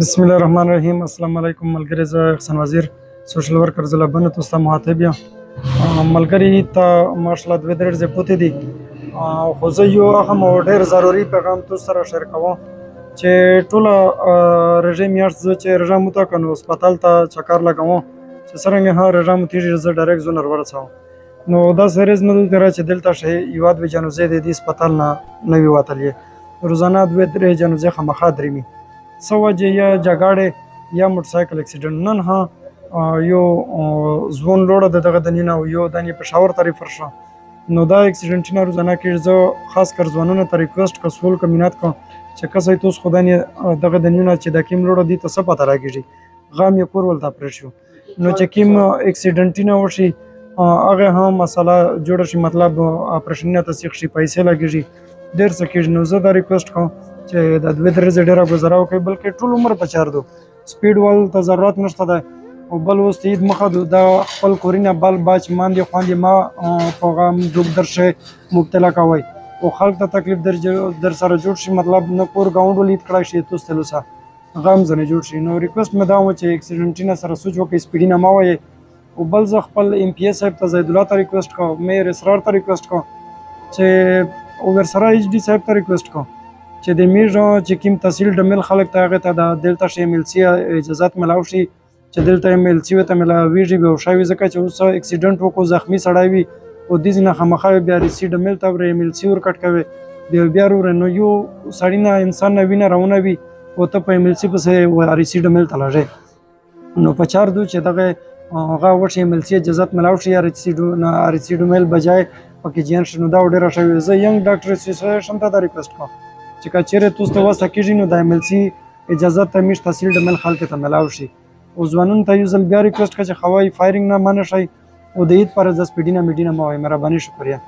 بسم الله الرحمن الرحیم. السلام علیکم ملګری، زه احسان وزیر سوشل ورکر ضلع بنو تاسو مخاطب یم. ملګری ته ماشاءالله دوه درې ځې پوتې دي، خو زه یو اهم او ډېر ضروري پیغام تاسو سره شیر کوم چې ټوله رژه میاشت زه چې رژه مو ته کنو هسپتال ته چکر لګوم چې څرنګه ها رژه مو تیږي زه ډایرکټ زو نور ورڅاو نو دا سریز نه دوی تر چې دلته شي یواد به جنوزه د دې هسپتال نه نوی وتلې روزانه دوه درې جنوزه خامخا درېمي سوجه یا جګړه یا موټر سایکل اکسیډنټ نن ها یو ځوان لوړه دغه دنینه او یو دنه پېښور طرف فرشه نو دا اکسیډنټ نه روزانه کې زه خاص کر ځوانانو ته ریکوست کوم کمینات کوم چې کسې توس خدای دغه دنینه چې د کیم لوړه دي ته څه پته راګیږي غام یې کور ولته پرشو نو چې کیم اکسیډنټ نه وشي هغه هم مسله جوړ شي مطلب اپریشن ته سیخ شي پیسې لګیږي ډېر څه کېږي نو زه دا ریکوست کوم چې د دوه درې ډیره گزاره وکړي بلکې ټول عمر په چار دو سپیډ وال ته ضرورت نشته ده او بل اوس عید مخه دا خپل کورینه بل باچ ماندې خواندې ما په غم ډوب درشه مبتلا کوي او خلک ته تکلیف در سره جوړ شي مطلب نه کور گاوند ولید کړای شي توس تلوسا غم زنه جوړ شي نو ریکوست مې دا و چې اکسیډنټ نه سره سوچ وکړي سپیډ نه ما وایي او بل ز خپل ام پی ایس صاحب ته زید الله ته ریکوست کوم مې اسرار ته ریکوست کوم چې اوور سره ایچ ډی صاحب ته ریکوست کوم چې د میژو چې کوم تحصیل ډمل خلک ته هغه ته د دلته شی ملسي اجازهات ملاو شي چې دلته ملسي وته ملاویږي به شاوي ځکه چې اوس اکسیډنټ وکړو زخمی سړی وي او د ځینې خامخا بیا ریسی ډمل ته ورې ملسي ور کټ کوي بیا ور نو یو سړی نه انسان نه وینه روانه وي او ته په ملسي پسې ریسی ډمل ته لاږي نو په چار دو چې دغه هغه وشي ملسي اجازهات ملاو شي یا ریسی ډمل بجای پکې جن شنو دا ډیره شوی زه ینګ ډاکټر اسوسییشن ته دا ریکوست کوم چې کچېره تاسو ته وسه کېږي نو د ایملسي اجازه ته میش تحصیل د مل خلک ته ملاو شي او ځوانان ته یو ځل بیا ریکوست کوي چې خوای فایرینګ نه منه شي او د عید پر د سپیډینه میډینه مو مهرباني شکریہ